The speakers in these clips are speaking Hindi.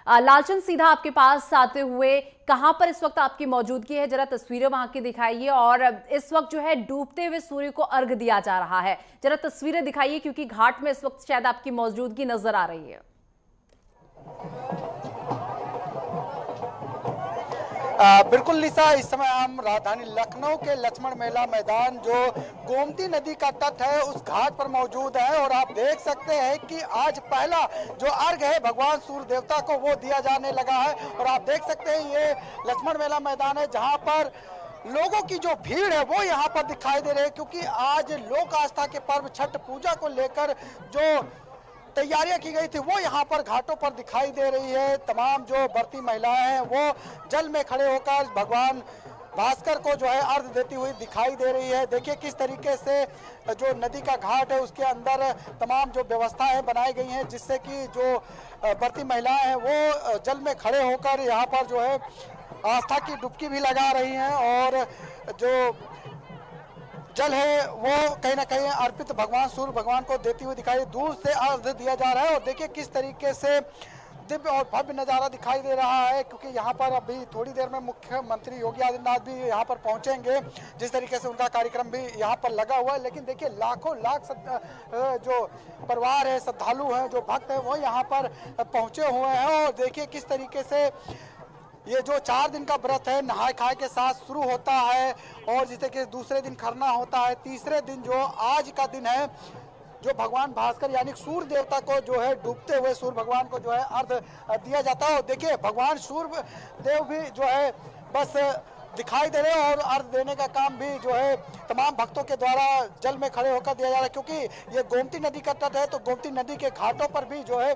लालचंद, सीधा आपके पास आते हुए, कहां पर इस वक्त आपकी मौजूदगी है, जरा तस्वीरें वहां की दिखाइए। और इस वक्त जो है डूबते हुए सूर्य को अर्घ दिया जा रहा है, जरा तस्वीरें दिखाइए, क्योंकि घाट में इस वक्त शायद आपकी मौजूदगी नजर आ रही है। बिल्कुल निशा, इस समय हम राजधानी लखनऊ के लक्ष्मण मेला मैदान जो गोमती नदी का तट है उस घाट पर मौजूद है। और आप देख सकते हैं कि आज पहला जो अर्घ है भगवान सूर्य देवता को वो दिया जाने लगा है। और आप देख सकते हैं ये लक्ष्मण मेला मैदान है जहां पर लोगों की जो भीड़ है वो यहाँ पर दिखाई दे रही है, क्योंकि आज लोक आस्था के पर्व छठ पूजा को लेकर जो तैयारियां की गई थी वो यहाँ पर घाटों पर दिखाई दे रही है। तमाम जो व्रती महिलाएं हैं वो जल में खड़े होकर भगवान भास्कर को जो है अर्घ देती हुई दिखाई दे रही है। देखिए किस तरीके से जो नदी का घाट है उसके अंदर तमाम जो व्यवस्थाएं बनाई गई हैं, जिससे कि जो व्रती महिलाएं हैं वो जल में खड़े होकर यहाँ पर जो है आस्था की डुबकी भी लगा रही हैं। और जो जल है वो कहीं ना कहीं अर्पित भगवान सूर्य भगवान को देती हुई दिखाई, दूर से अर्घ दिया जा रहा है। और देखिए किस तरीके से दिव्य और भव्य नज़ारा दिखाई दे रहा है, क्योंकि यहाँ पर अभी थोड़ी देर में मुख्यमंत्री योगी आदित्यनाथ भी यहाँ पर पहुँचेंगे। जिस तरीके से उनका कार्यक्रम भी यहाँ पर लगा हुआ है, लेकिन देखिए लाखों लाख जो परिवार है, श्रद्धालु हैं, जो भक्त हैं वो यहाँ पर पहुँचे हुए हैं। और देखिए किस तरीके से ये जो 4 दिन का व्रत है नहाय खाए के साथ शुरू होता है, और जिससे कि दूसरे दिन खरना होता है, तीसरे दिन जो आज का दिन है जो भगवान भास्कर यानी सूर्य देवता को जो है डूबते हुए सूर्य भगवान को जो है अर्घ दिया जाता है। और देखिए भगवान सूर्य देव भी जो है बस दिखाई दे रहे हैं, और अर्घ देने का काम भी जो है तमाम भक्तों के द्वारा जल में खड़े होकर दिया जा रहा है, क्योंकि ये गोमती नदी का तट है। तो गोमती नदी के घाटों पर भी जो है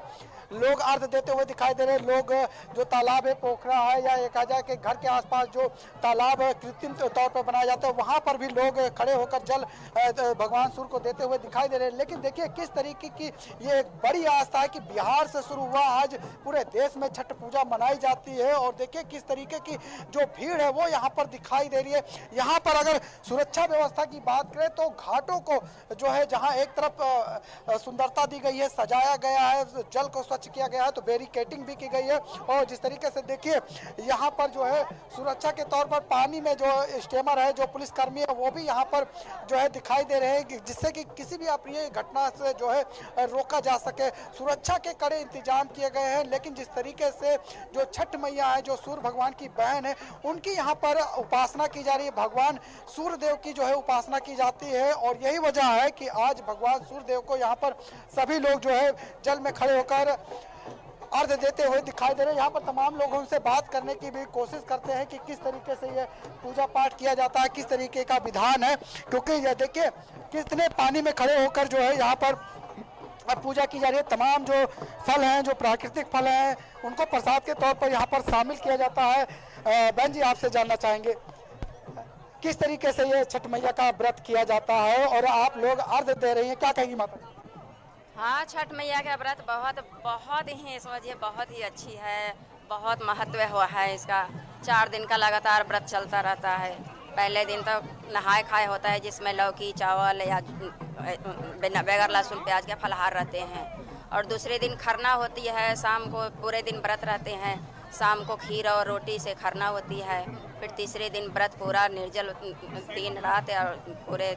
लोग अर्घ देते हुए दिखाई दे रहे हैं। लोग जो तालाब है, पोखरा है, या एक कहा के घर के आसपास जो तालाब है कृत्रिम तौर पर बनाया जाता है, वहाँ पर भी लोग खड़े होकर जल भगवान सूर्य को देते हुए दिखाई दे रहे हैं। लेकिन देखिए किस तरीके की ये एक बड़ी आस्था है कि बिहार से शुरू हुआ, आज पूरे देश में छठ पूजा मनाई जाती है। और देखिए किस तरीके की जो भीड़ है वो यहाँ पर दिखाई दे रही है। यहाँ पर अगर सुरक्षा व्यवस्था की बात करें तो घाटों को जो है जहाँ एक तरफ सुंदरता दी गई है, सजाया गया है, जल को स्वच्छ किया गया है, तो बैरिकेडिंग भी की गई है। और जिस तरीके से देखिए यहाँ पर जो है सुरक्षा के तौर पर पानी में जो स्टेमर है, जो पुलिसकर्मी है वो भी यहाँ पर जो है दिखाई दे रहे हैं, जिससे कि किसी भी अप्रिय घटना से जो है रोका जा सके। सुरक्षा के कड़े इंतजाम किए गए हैं। लेकिन जिस तरीके से जो छठ मैया है, जो सूर्य भगवान की बहन है, उनकी यहाँ पर उपासना की जा रही है, भगवान सूर्य देव की जो है उपासना की जाती है। और यही वजह है कि आज भगवान सूर्य देव को यहाँ पर सभी लोग जो है जल में खड़े होकर अर्घ देते हुए दिखाई दे रहे हैं। यहाँ पर तमाम लोगों से बात करने की भी कोशिश करते हैं कि किस तरीके से ये पूजा पाठ किया जाता है, किस तरीके का विधान है, क्योंकि ये देखिए कितने पानी में खड़े होकर जो है यहाँ पर पूजा की जा रही है। तमाम जो फल हैं, जो प्राकृतिक फल हैं, उनको प्रसाद के तौर पर यहाँ पर शामिल किया जाता है। बहन जी, आपसे जानना चाहेंगे किस तरीके से ये छठ मैया का व्रत किया जाता है और आप लोग अर्घ दे रही हैं, क्या कहेंगी माता? हाँ, छठ मैया का व्रत बहुत ही समझिए बहुत ही अच्छी है, बहुत महत्व हुआ है इसका। 4 दिन का लगातार व्रत चलता रहता है। पहले दिन तो नहाए खाए होता है, जिसमें लौकी चावल या बगैर लहसुन प्याज के फलाहार रहते हैं। और दूसरे दिन खरना होती है, शाम को पूरे दिन व्रत रहते हैं, शाम को खीर और रोटी से खरना होती है। फिर तीसरे दिन व्रत पूरा निर्जल 3 रात और पूरे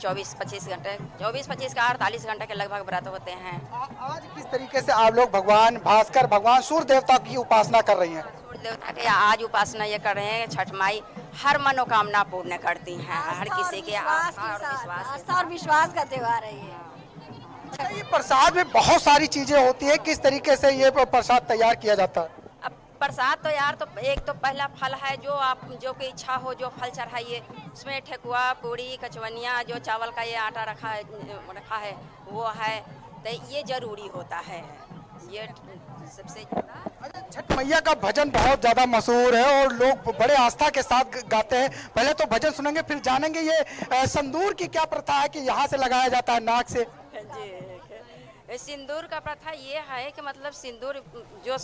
24-25 घंटे 24-25 का 48 घंटे के लगभग व्रत होते हैं। आज किस तरीके से आप लोग भगवान भास्कर, भगवान सूर्य देवता की उपासना कर रही हैं? सूर्य देवता की आज उपासना ये कर रहे हैं। छठ माई हर मनोकामना पूर्ण करती हैं, हर किसी के आस्था और विश्वास का त्योहार है ये। अच्छा, ये प्रसाद में बहुत सारी चीजें होती है, किस तरीके से ये प्रसाद तैयार किया जाता है? अब प्रसाद तो यार, तो एक तो पहला फल है, जो आप जो की इच्छा हो जो फल चढ़ाइए। उसमें ठेकुआ, पूड़ी, कचवनिया, जो चावल का ये आटा रखा है वो है, तो ये जरूरी होता है। ये सबसे अच्छा, छठ मैया का भजन बहुत ज्यादा मशहूर है और लोग बड़े आस्था के साथ गाते हैं। पहले तो भजन सुनेंगे, फिर जानेंगे ये सिंदूर की क्या प्रथा है कि यहाँ से लगाया जाता है नाक से। जी, सिंदूर का प्रथा ये है कि मतलब सिंदूर जो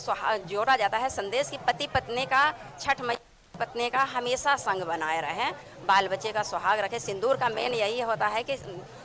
जोड़ा जाता है, संदेश की पति पत्नी का, छठ मैया पत्नी का हमेशा संग बनाए रहे, बाल बच्चे का सुहाग रखे। सिंदूर का मेन यही होता है कि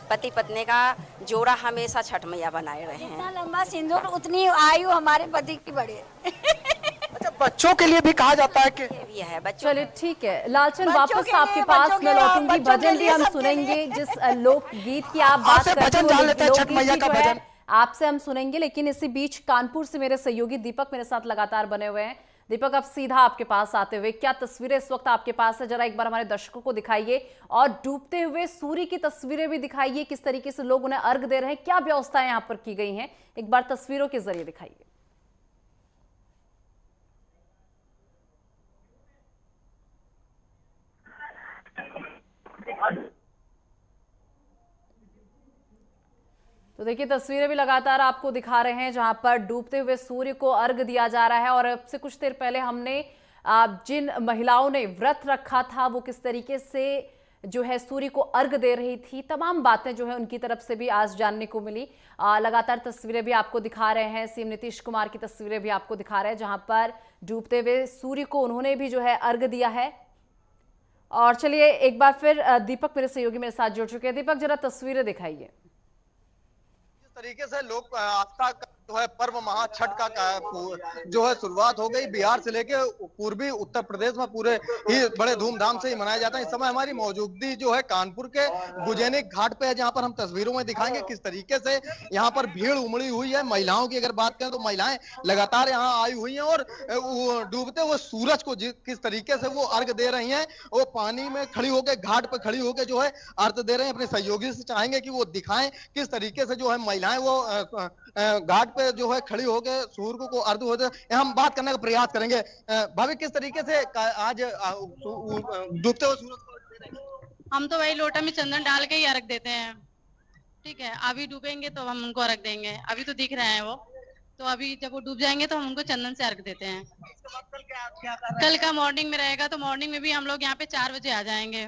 पति पत्नी का जोड़ा हमेशा छठ मैया बनाए रहे हैं। जितना लंबा सिंदूर उतनी आयु हमारे पति की बढ़े। अच्छा, बच्चों के लिए भी कहा जाता है कि ये भी है बच्चों। चलिए ठीक है लालचंद, बच्चों वापस के लिए, आपके पास बच्चों मैं के लिए, लौटूंगी। बच्चों के भजन भी लिए, हम सबके सुनेंगे, लिए। जिस लोकगीत की आप बात आपसे करते भजन हो, जान लेते हैं, छठ लोकगीत मैया की का जो है, भजन। आपसे हम सुनेंगे। लेकिन इसी बीच कानपुर से मेरे सहयोगी दीपक मेरे साथ लगातार बने हुए हैं। दीपक, अब सीधा आपके पास आते हुए, क्या तस्वीरें इस वक्त आपके पास है, जरा एक बार हमारे दर्शकों को दिखाइए, और डूबते हुए सूर्य की तस्वीरें भी दिखाइए, किस तरीके से लोग उन्हें अर्घ दे रहे हैं, क्या व्यवस्थाएं यहाँ पर की गई हैं, एक बार तस्वीरों के जरिए दिखाइए। तो देखिए तस्वीरें भी लगातार आपको दिखा रहे हैं, जहां पर डूबते हुए सूर्य को अर्घ दिया जा रहा है। और अब से कुछ देर पहले हमने जिन महिलाओं ने व्रत रखा था वो किस तरीके से जो है सूर्य को अर्घ दे रही थी, तमाम बातें जो है उनकी तरफ से भी आज जानने को मिली। लगातार तस्वीरें भी आपको दिखा रहे हैं, सीएम नीतीश कुमार की तस्वीरें भी आपको दिखा रहे हैं, जहां पर डूबते हुए सूर्य को उन्होंने भी जो है अर्घ दिया है। और चलिए एक बार फिर दीपक मेरे सहयोगी मेरे साथ जुड़ चुके हैं। दीपक, जरा तस्वीरें दिखाइए। तरीके से लोग आस्था का जो है पर्व महा छठ का जो है शुरुआत हो गई। बिहार से लेके पूर्वी उत्तर प्रदेश में पूरे ही बड़े धूमधाम से ही मनाया जाता है। इस समय हमारी मौजूदगी जो है कानपुर के गुजैनिक घाट पे है, जहां पर हम तस्वीरों में दिखाएंगे किस तरीके से यहाँ पर भीड़ उमड़ी हुई है। महिलाओं की अगर बात करें तो महिलाएं लगातार यहाँ आई हुई हैं और डूबते हुए सूरज को किस तरीके से वो अर्घ दे रही हैं। वो पानी में खड़ी होकर, घाट पर खड़ी होकर जो है अर्घ दे रहे हैं। अपने सहयोगी से चाहेंगे कि वो दिखाएं किस तरीके से जो है महिलाएं वो घाट पे जो है खड़ी होकर सूर्य को अर्घ होते हम बात करने का प्रयास करेंगे। भाभी, किस तरीके से आज डूबते हुए सूरज को? हम तो वही लोटा में चंदन डाल के ही अर्घ देते हैं। ठीक है, अभी डूबेंगे तो हम उनको अर्घ देंगे। अभी तो दिख रहे हैं वो, तो अभी जब वो डूब जाएंगे तो हम उनको चंदन से अर्घ देते हैं। कल का मॉर्निंग में रहेगा, तो मॉर्निंग में भी हम लोग यहाँ पे 4 बजे आ जाएंगे।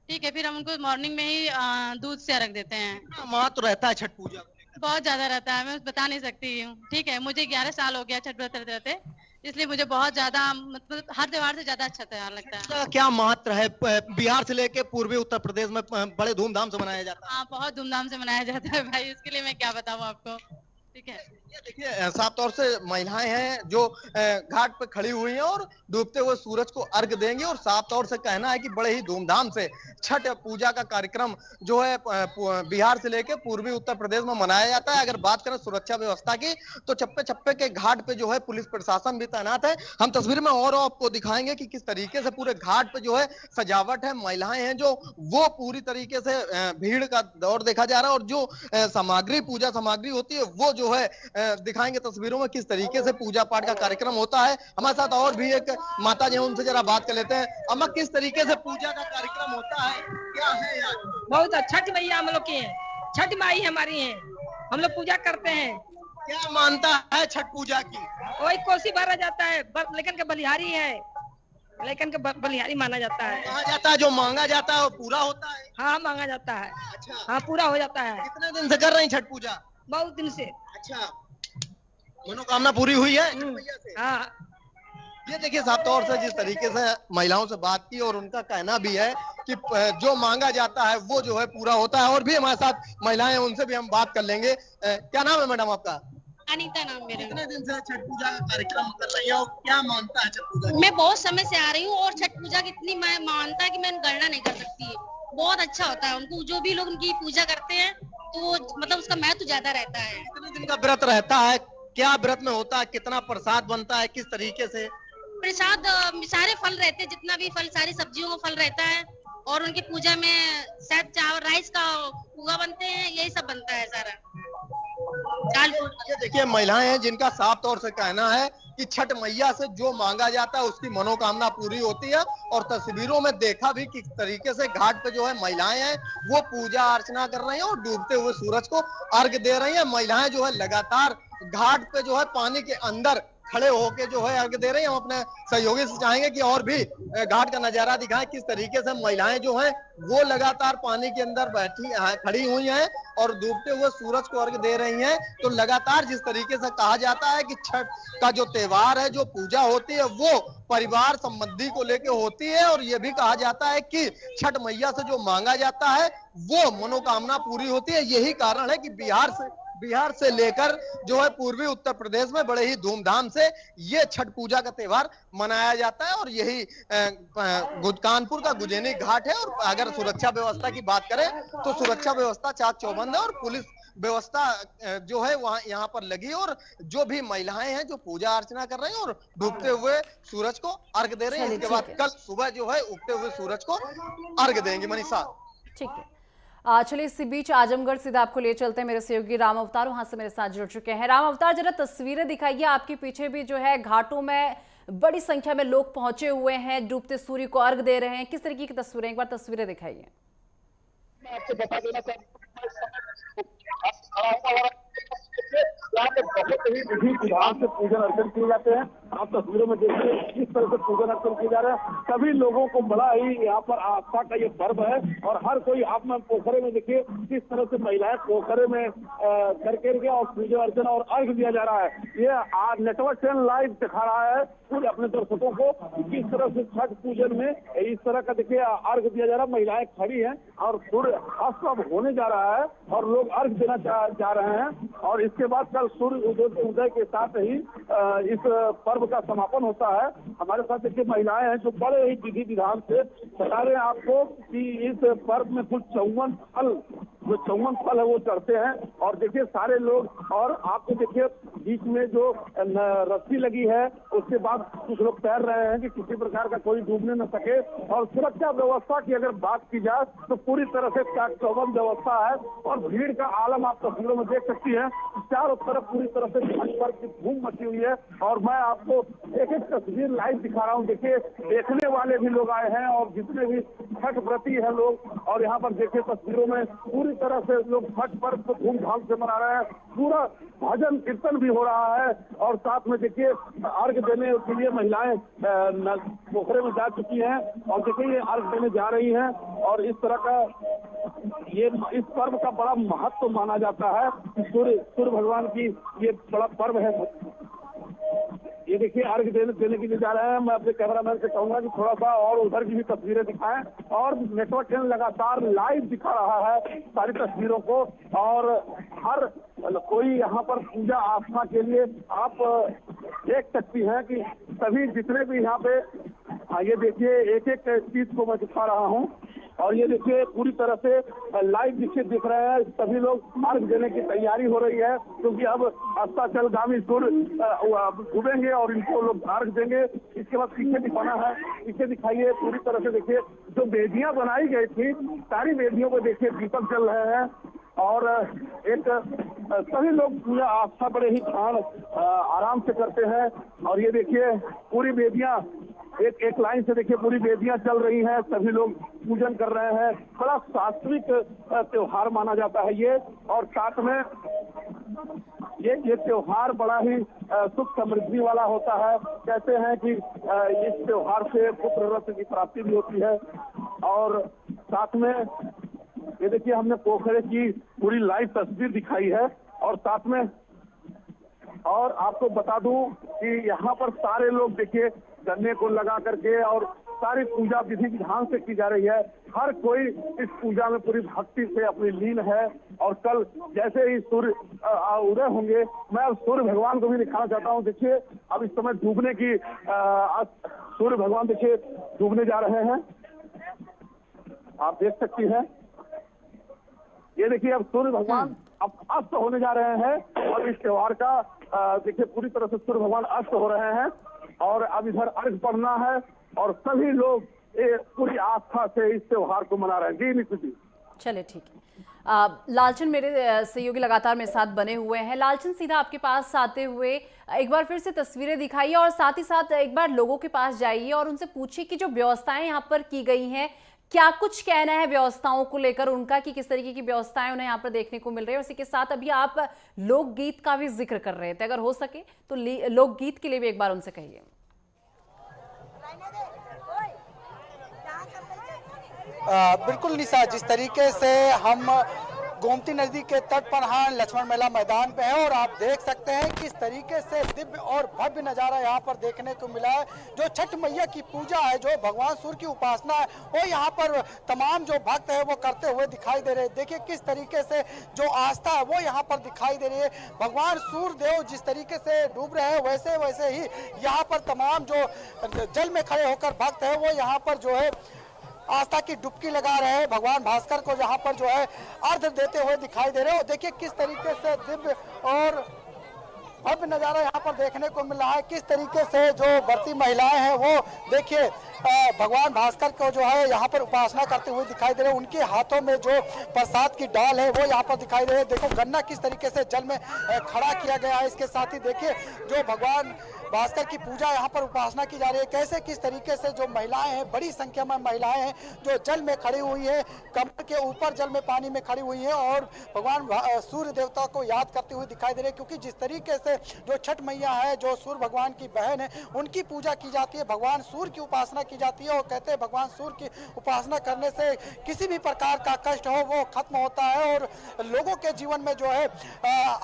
ठीक है, फिर हम उनको मॉर्निंग में ही दूध से अर्घ देते हैं। महत्व तो रहता है छठ पूजा, बहुत ज्यादा रहता है, मैं बता नहीं सकती हूँ। ठीक है, मुझे 11 साल हो गया छठ व्रत रहते, इसलिए मुझे बहुत ज्यादा मतलब हर त्योहार से ज्यादा अच्छा त्योहार लगता है। क्या महत्व है? बिहार से लेके पूर्वी उत्तर प्रदेश में बड़े धूमधाम से मनाया जाता है। हाँ, बहुत धूमधाम से मनाया जाता है भाई, इसके लिए मैं क्या बताऊँ आपको। ठीक है, ये देखिए साफ तौर से महिलाएं हैं जो घाट पर खड़ी हुई हैं और डूबते हुए सूरज को अर्घ देंगी। और साफ तौर से कहना है कि बड़े ही धूमधाम से छठ पूजा का कार्यक्रम जो है बिहार से लेकर पूर्वी उत्तर प्रदेश में मनाया जाता है। अगर बात करें सुरक्षा व्यवस्था की तो चप्पे चप्पे के घाट पे जो है पुलिस प्रशासन भी तैनात है। हम तस्वीर में और आपको दिखाएंगे कि किस तरीके से पूरे घाट पे जो है सजावट है। महिलाएं हैं जो वो पूरी तरीके से भीड़ का दौर देखा जा रहा है। और जो सामग्री, पूजा सामग्री होती है वो जो है दिखाएंगे तस्वीरों में किस तरीके से पूजा पाठ का कार्यक्रम होता है। हमारे साथ और भी एक माता जी हैं, उनसे जरा बात कर लेते हैं। अम्मा, किस तरीके से पूजा का कार्यक्रम होता है, क्या है यार? बहुत अच्छा, छठ मैया हम लोग की है, छठ माई हमारी है, हम लोग पूजा करते हैं। क्या मानता है छठ पूजा की? वही कोसी भरा जाता है, लेकिन के बलिहारी है, लेकिन के बलिहारी माना जाता है। कहा जाता है जो मांगा जाता है वो पूरा होता है। हाँ, मांगा जाता है। अच्छा, हाँ, पूरा हो जाता है। कितने दिन से कर रही छठ पूजा? बहुत दिन से। अच्छा, मनोकामना पूरी हुई है? हाँ, ये देखिए साफ तौर से जिस तरीके से महिलाओं से बात की और उनका कहना भी है कि जो मांगा जाता है वो जो है पूरा होता है। और भी हमारे साथ महिलाएं हैं, उनसे भी हम बात कर लेंगे। क्या नाम है मैडम आपका? अनीता नाम मेरा। कितने दिन से छठ पूजा का कार्यक्रम कर रही है और क्या मानता है छठ पूजा? मैं बहुत समय से आ रही हूँ और छठ पूजा की इतनी मानता है कि मैं गणना नहीं कर सकती है। बहुत अच्छा होता है, उनको जो भी लोग उनकी पूजा करते हैं तो मतलब उसका महत्व ज्यादा रहता है। कितने दिन का व्रत रहता है, क्या व्रत में होता है, कितना प्रसाद बनता है, किस तरीके से? प्रसाद सारे फल रहते हैं, जितना भी फल, सारी सब्जियों का फल रहता है। और उनकी पूजा में शायद चावल राइस का पुआ बनते हैं, यही सब बनता है सारा। ये देखिए महिलाएं हैं जिनका साफ तौर से कहना है कि छठ मैया से जो मांगा जाता है उसकी मनोकामना पूरी होती है। और तस्वीरों में देखा भी किस तरीके से घाट पे जो है महिलाएं हैं वो पूजा अर्चना कर रही हैं और डूबते हुए सूरज को अर्घ दे रही हैं। महिलाएं जो है लगातार घाट पे जो है पानी के अंदर खड़े होके जो है अर्घ दे रहे हैं। हम अपने सहयोगी से चाहेंगे कि और भी घाट का नजारा दिखाएं, किस तरीके से महिलाएं जो हैं वो लगातार पानी के अंदर खड़ी हुई हैं और डूबते हुए सूरज को अर्घ दे रही हैं। तो लगातार जिस तरीके से कहा जाता है कि छठ का जो त्योहार है, जो पूजा होती है, वो परिवार संबंधी को लेके होती है और ये भी कहा जाता है कि छठ मैया से जो मांगा जाता है वो मनोकामना पूरी होती है। यही कारण है कि बिहार से लेकर जो है पूर्वी उत्तर प्रदेश में बड़े ही धूमधाम से ये छठ पूजा का त्योहार मनाया जाता है। और यही कानपुर का गुजेनी घाट है। और अगर सुरक्षा व्यवस्था की बात करें तो सुरक्षा व्यवस्था चाक चौबंद है और पुलिस व्यवस्था जो है वहां यहाँ पर लगी। और जो भी महिलाएं हैं जो पूजा अर्चना कर रही हैं और डूबते हुए सूरज को अर्घ दे रहे हैं। इसके बाद कल सुबह जो है उगते हुए सूरज को अर्घ देंगे। मनीषा, ठीक है। चलिए, इसी बीच आजमगढ़ सीधा आपको ले चलते हैं। मेरे सहयोगी राम अवतार वहां से मेरे साथ जुड़ चुके हैं। राम अवतार, जरा तस्वीरें दिखाइए। आपके पीछे भी जो है घाटों में बड़ी संख्या में लोग पहुंचे हुए हैं, डूबते सूर्य को अर्घ दे रहे हैं। किस तरीके की तस्वीरें, एक बार तस्वीरें दिखाइए। आपको बता देना यहाँ पे बहुत ही विधि विधान से पूजन अर्चन किए जाते हैं। आप तस्वीरों में देखिए किस तरह से पूजन अर्चन किए जा रहे हैं। सभी लोगों को बड़ा ही यहाँ पर आस्था का ये पर्व है और हर कोई आप में पोखरे में देखिए किस तरह से महिलाएं पोखरे में करके और पूजन अर्चन और अर्घ दिया जा रहा है। ये नेटवर्क चैनल लाइव दिखा रहा है पूरे अपने दर्शकों को किस तरह से छठ पूजन में इस तरह का देखिए अर्घ दिया जा रहा है। महिलाएं खड़ी हैं और सूर्य अस्त अब होने जा रहा है और लोग अर्घ देना जा रहे हैं। और इसके बाद कल सूर्य उदय के साथ ही इस पर्व का समापन होता है। हमारे साथ देखिए महिलाएं हैं जो बड़े ही विधि विधान से बता रहे हैं आपको कि इस पर्व में कुल 54 फल है वो चढ़ते हैं। और देखिए सारे लोग, और आपको देखिए बीच में जो रस्सी लगी है उसके बाद कुछ लोग तैर रहे हैं कि किसी प्रकार का कोई डूबने न सके। और सुरक्षा व्यवस्था की अगर बात की जाए तो पूरी तरह से चाक चौबंद व्यवस्था है और भीड़ का आलम आप तस्वीरों में देख सकती हैं। चारों तरफ पूरी तरह से छठ पर्व की धूम मची हुई है और मैं आपको एक एक तस्वीर लाइव दिखा रहा हूँ। देखिए देखने वाले भी लोग आए हैं और जितने भी छठ व्रती हैं लोग, और यहाँ पर देखिए तस्वीरों में पूरी तरह से लोग छठ पर्व को धूमधाम से मना रहे हैं। पूरा भजन कीर्तन भी हो रहा है और साथ में देखिए अर्घ देने के लिए महिलाएं पोखरे में जा चुकी हैं और देखिए ये अर्घ देने जा रही हैं। और इस तरह का ये इस पर्व का बड़ा महत्व माना जाता है। सूर्य भगवान की ये बड़ा पर्व है। ये देखिए अर्घ देने के लिए जा रहे हैं। मैं अपने कैमरामैन से कहूंगा कि थोड़ा सा और उधर की भी तस्वीरें दिखाएं। और नेटवर्क चैनल लगातार लाइव दिखा रहा है सारी तस्वीरों को। और हर कोई यहाँ पर पूजा आस्था के लिए आप देख सकती हैं कि सभी जितने भी यहाँ पे, ये देखिए एक एक चीज को मैं दिखा रहा हूँ। और ये देखिए पूरी तरह से लाइव दिख रहे हैं। सभी लोग अर्घ देने की तैयारी हो रही है क्योंकि अब अस्ताचलगामी सूर्य डूबेंगे और इनको लोग अर्घ देंगे। इसके बाद पीछे दिखाना है, पीछे दिखाइए। पूरी तरह से देखिए जो वेदियां बनाई गई थी सारी वेदियों को देखिए दीपक जल रहे हैं। और एक सभी लोग पूरा आस्था बड़े ही आराम से करते हैं। और ये देखिए पूरी वेदियां एक लाइन से देखिए पूरी वेदियां चल रही हैं, सभी लोग पूजन कर रहे हैं। बड़ा सात्विक त्योहार माना जाता है ये। और साथ में ये त्योहार बड़ा ही सुख समृद्धि वाला होता है। कहते हैं कि इस त्योहार से पुत्र रत्न की प्राप्ति भी होती है। और साथ में ये देखिए हमने पोखरे की पूरी लाइव तस्वीर दिखाई है। और साथ में और आपको बता दूं कि यहाँ पर सारे लोग देखिए गन्ने को लगा करके और सारी पूजा विधि विधान से की जा रही है। हर कोई इस पूजा में पूरी भक्ति से अपनी लीन है। और कल जैसे ही सूर्य उदय होंगे, मैं सूर्य भगवान को भी दिखाना चाहता हूँ। देखिए अब इस समय डूबने की सूर्य भगवान देखिए डूबने जा रहे हैं, आप देख सकती हैं। ये देखिए अब सूर्य भगवान अब अस्त होने जा रहे हैं और इस त्योहार का देखिए पूरी तरह से सूर्य भगवान अस्त हो रहे हैं। और अब इधर अर्घ पड़ना है और सभी लोग पूरी आस्था से इस त्योहार को मना रहे हैं। जी निशु जी, चलिए ठीक है। लालचंद मेरे सहयोगी लगातार मेरे साथ बने हुए हैं। लालचंद, सीधा आपके पास आते हुए एक बार फिर से तस्वीरें दिखाइए और साथ ही साथ एक बार लोगों के पास जाइए और उनसे पूछिए कि जो व्यवस्थाएं यहाँ पर की गई हैं क्या कुछ कहना है व्यवस्थाओं को लेकर उनका कि किस तरीके की व्यवस्थाएं उन्हें यहाँ पर देखने को मिल रही है। उसी के साथ अभी आप लोकगीत का भी जिक्र कर रहे थे, अगर हो सके तो लोकगीत के लिए भी एक बार उनसे कहिए। बिल्कुल निशा, जिस तरीके से हम गोमती नदी के तट पर हाँ लक्ष्मण मेला मैदान पे है और आप देख सकते हैं किस तरीके से दिव्य और भव्य नज़ारा यहाँ पर देखने को मिला है। जो छठ मैया की पूजा है, जो भगवान सूर्य की उपासना है, वो यहाँ पर तमाम जो भक्त है वो करते हुए दिखाई दे रहे हैं। देखिए किस तरीके से जो आस्था है वो यहाँ पर दिखाई दे रही है। भगवान सूर्य देव जिस तरीके से डूब रहे हैं वैसे वैसे ही यहाँ पर तमाम जो जल में खड़े होकर भक्त है वो यहाँ पर जो है आस्था की डुबकी लगा रहे हैं। भगवान भास्कर को यहाँ पर जो है अर्घ देते हुए दिखाई दे रहे हैं। और देखिए किस तरीके से दिव्य और भव्य नज़ारा यहाँ पर देखने को मिल रहा है। किस तरीके से जो व्रती महिलाएं हैं वो देखिए भगवान भास्कर को जो है यहाँ पर उपासना करते हुए दिखाई दे रहे हैं। उनके हाथों में जो प्रसाद की डाल है वो यहाँ पर दिखाई दे रही है। देखो गन्ना किस तरीके से जल में खड़ा किया गया है। इसके साथ ही देखिए जो भगवान भास्कर की पूजा यहाँ पर उपासना की जा रही है। कैसे किस तरीके से जो महिलाएं हैं, बड़ी संख्या में महिलाएं हैं जो जल में खड़ी हुई है, कमर के ऊपर जल में पानी में खड़ी हुई है और भगवान सूर्य देवता को याद करते हुए दिखाई दे रहे हैं। क्योंकि जिस तरीके से जो छठ मैया है, जो सूर्य भगवान की बहन है, उनकी पूजा की जाती है, भगवान सूर्य की उपासना की जाती है। और कहते हैं भगवान सूर्य की उपासना करने से किसी भी प्रकार का कष्ट हो वो खत्म होता है और लोगों के जीवन में जो है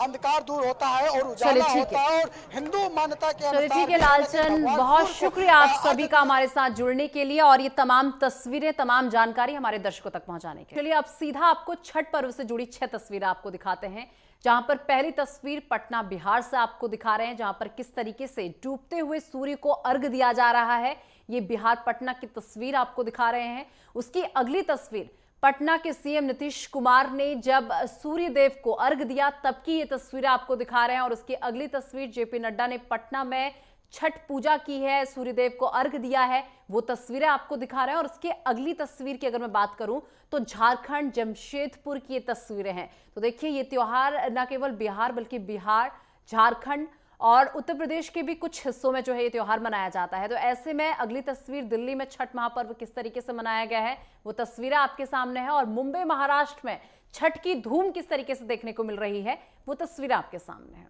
अंधकार दूर होता है और उजाला होता है। और हिंदू मान्यता के ठीक है लालचंद, बहुत शुक्रिया आप सभी का हमारे साथ जुड़ने के लिए और ये तमाम तस्वीरें, तमाम जानकारी हमारे दर्शकों तक पहुंचाने के लिए। चलिए अब सीधा आपको छठ पर्व से जुड़ी 6 तस्वीरें आपको दिखाते हैं। जहां पर पहली तस्वीर पटना बिहार से आपको दिखा रहे हैं, जहां पर किस तरीके से डूबते हुए सूर्य को अर्घ दिया जा रहा है। ये बिहार पटना की तस्वीर आपको दिखा रहे हैं। उसकी अगली तस्वीर पटना के सीएम नीतीश कुमार ने जब सूर्य देव को अर्घ दिया तब की ये तस्वीरें आपको दिखा रहे हैं। और उसकी अगली तस्वीर जेपी नड्डा ने पटना में छठ पूजा की है, सूर्य देव को अर्घ दिया है, वो तस्वीरें आपको दिखा रहे हैं। और उसके अगली तस्वीर की अगर मैं बात करूं तो झारखंड जमशेदपुर की ये तस्वीरें हैं। तो देखिए ये त्योहार न केवल बिहार बल्कि बिहार, झारखंड और उत्तर प्रदेश के भी कुछ हिस्सों में जो है ये त्योहार मनाया जाता है। तो ऐसे में अगली तस्वीर दिल्ली में छठ महापर्व किस तरीके से मनाया गया है वो तस्वीरें आपके सामने है। और मुंबई महाराष्ट्र में छठ की धूम किस तरीके से देखने को मिल रही है वो तस्वीरें आपके सामने है।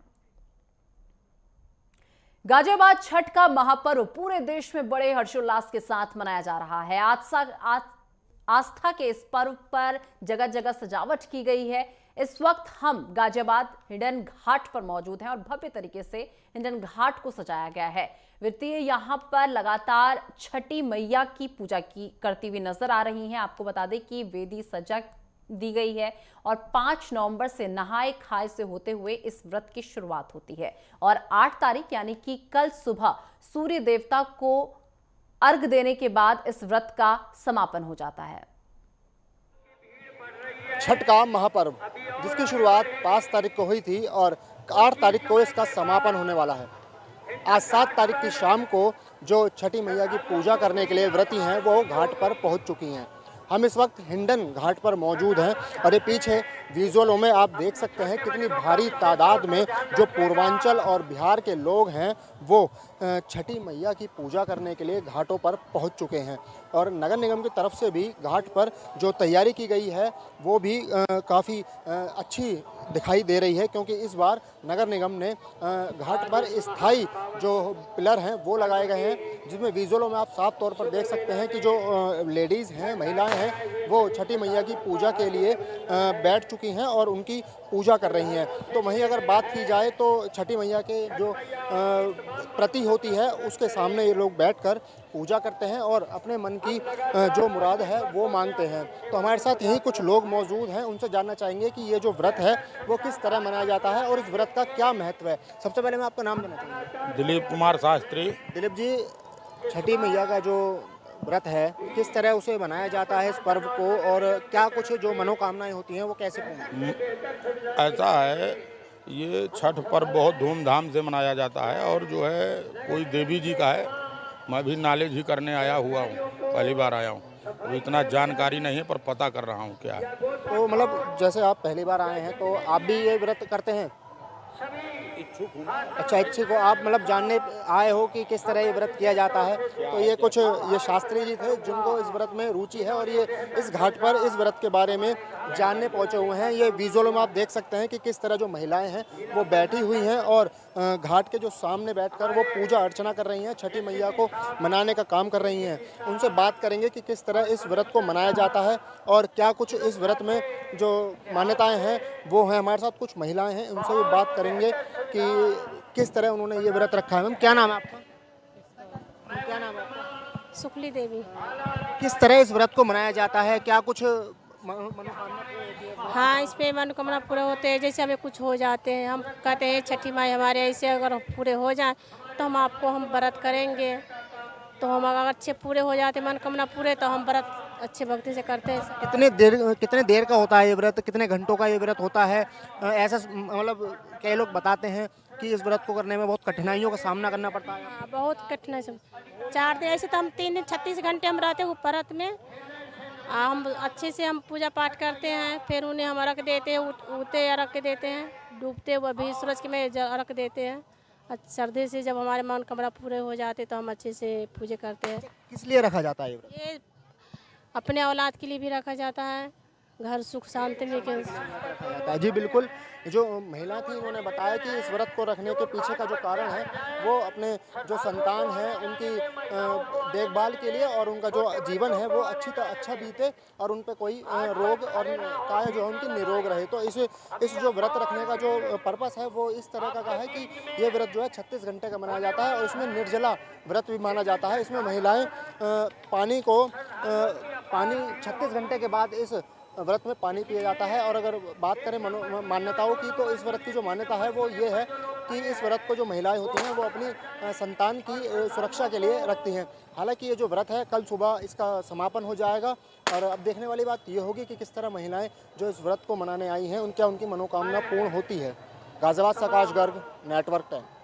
गाजियाबाद छठ का महापर्व पूरे देश में बड़े हर्षोल्लास के साथ मनाया जा रहा है। आस्था के इस पर्व पर जगह जगह सजावट की गई है। इस वक्त हम गाजियाबाद हिडन घाट पर मौजूद हैं और भव्य तरीके से हिडन घाट को सजाया गया है। वृत्तियां यहां पर लगातार छठी मैया की पूजा करती हुई नजर आ रही हैं। आपको बता दें कि वेदी सजा दी गई है और 5 नवंबर से नहाए खाए से होते हुए इस व्रत की शुरुआत होती है और 8 तारीख यानी कि कल सुबह सूर्य देवता को अर्घ देने के बाद इस व्रत का समापन हो जाता है। छठ का महापर्व जिसकी शुरुआत 5 तारीख को हुई थी और 8 तारीख को इसका समापन होने वाला है। आज 7 तारीख की शाम को जो छठी मैया की पूजा करने के लिए व्रती हैं वो घाट पर पहुंच चुकी हैं। हम इस वक्त हिंडन घाट पर मौजूद हैं और ये पीछे विजुअलों में आप देख सकते हैं कितनी भारी तादाद में जो पूर्वांचल और बिहार के लोग हैं वो छठी मैया की पूजा करने के लिए घाटों पर पहुंच चुके हैं। और नगर निगम की तरफ से भी घाट पर जो तैयारी की गई है वो भी काफ़ी अच्छी दिखाई दे रही है, क्योंकि इस बार नगर निगम ने घाट पर स्थायी जो पिलर हैं वो लगाए गए हैं, जिसमें विजुअलों में आप साफ तौर पर देख सकते हैं कि जो लेडीज़ हैं, महिलाएं हैं, वो छठी मैया की पूजा के लिए बैठ चुकी हैं और उनकी पूजा कर रही हैं। तो वहीं अगर बात की जाए तो छठी मैया के जो प्रति होती है उसके सामने ये लोग बैठकर पूजा करते हैं और अपने मन की जो मुराद है वो मांगते हैं। तो हमारे साथ यही कुछ लोग मौजूद हैं, उनसे जानना चाहेंगे कि ये जो व्रत है वो किस तरह मनाया जाता है और इस व्रत का क्या महत्व है। सबसे पहले मैं आपका नाम देना चाहूँगा। दिलीप कुमार शास्त्री। दिलीप जी, छठी मैया का जो व्रत है किस तरह उसे मनाया जाता है इस पर्व को, और क्या कुछ जो मनोकामनाएं होती हैं वो कैसे पूरी? ऐसा है, ये छठ पर्व बहुत धूमधाम से मनाया जाता है और जो है कोई देवी जी का है। मैं भी नॉलेज ही करने आया हुआ हूँ, पहली बार आया हूँ, तो इतना जानकारी नहीं है पर पता कर रहा हूँ क्या है। तो मतलब जैसे आप पहली बार आए हैं तो आप भी ये व्रत करते हैं? इच्छुक हूँ। अच्छा, इच्छुक हो आप, मतलब जानने आए हो कि किस तरह ये व्रत किया जाता है। तो ये कुछ ये शास्त्री जी थे जिनको इस व्रत में रुचि है और ये इस घाट पर इस व्रत के बारे में जानने पहुंचे हुए हैं। ये विजुअल में आप देख सकते हैं कि किस तरह जो महिलाएं हैं वो बैठी हुई हैं और घाट के जो सामने बैठकर वो पूजा अर्चना कर रही हैं, छठी मैया को मनाने का काम कर रही हैं। उनसे बात करेंगे कि किस तरह इस व्रत को मनाया जाता है और क्या कुछ इस व्रत में जो मान्यताएं हैं वो हैं। हमारे साथ कुछ महिलाएं हैं, उनसे भी बात करेंगे कि किस तरह उन्होंने ये व्रत रखा है। मैम, क्या नाम है आपका? क्या नाम है आपका? सुखली देवी। किस तरह इस व्रत को मनाया जाता है? क्या कुछ मनोकामना पूरी होती है? हाँ, इस पे मनोकामना पूरे होते हैं। जैसे हमें कुछ हो जाते हैं, हम कहते हैं छठी माई हमारे ऐसे अगर पूरे हो जाए तो हम व्रत करेंगे। तो हम अगर अच्छे पूरे हो जाते मनोकामना पूरे तो हम व्रत अच्छे भक्ति से करते हैं। कितने देर का होता है ये व्रत? कितने घंटों का ये व्रत होता है? ऐसा मतलब कई लोग बताते हैं कि इस व्रत को करने में बहुत कठिनाइयों का सामना करना पड़ता है। हाँ, बहुत कठिनाई से 4 दिन, ऐसे तो हम 3 दिन 36 घंटे हम रहते हैं व्रत में। हम अच्छे से हम पूजा पाठ करते हैं, फिर उन्हें हम अर्घ देते हैं, उगते अर्घ देते हैं, डूबते हुए भी सूरज के में अर्घ देते हैं। सर्दी से जब हमारे मनोकामना पूरे हो जाते तो हम अच्छे से पूजा करते हैं। किस लिए रखा जाता है ये व्रत? ये अपने औलाद के लिए भी रखा जाता है, घर सुख शांति में के रखा जाता है। जी बिल्कुल, जो महिला थी उन्होंने बताया कि इस व्रत को रखने के पीछे का जो कारण है वो अपने जो संतान है उनकी देखभाल के लिए और उनका जो जीवन है वो अच्छा बीते और उन पे कोई रोग और काय जो है उनकी निरोग रहे। तो इस जो व्रत रखने का जो पर्पस है वो इस तरह का है कि ये व्रत जो है 36 घंटे का मनाया जाता है और इसमें निर्जला व्रत भी माना जाता है। इसमें महिलाएं पानी 36 घंटे के बाद इस व्रत में पानी पिया जाता है। और अगर बात करें मान्यताओं की तो इस व्रत की जो मान्यता है वो ये है कि इस व्रत को जो महिलाएं होती हैं वो अपनी संतान की सुरक्षा के लिए रखती हैं। हालांकि ये जो व्रत है कल सुबह इसका समापन हो जाएगा और अब देखने वाली बात ये होगी कि किस तरह महिलाएं जो इस व्रत को मनाने आई हैं उनकी मनोकामना पूर्ण होती है। गाजियाबाद से आकाश गर्ग, नेटवर्क 10।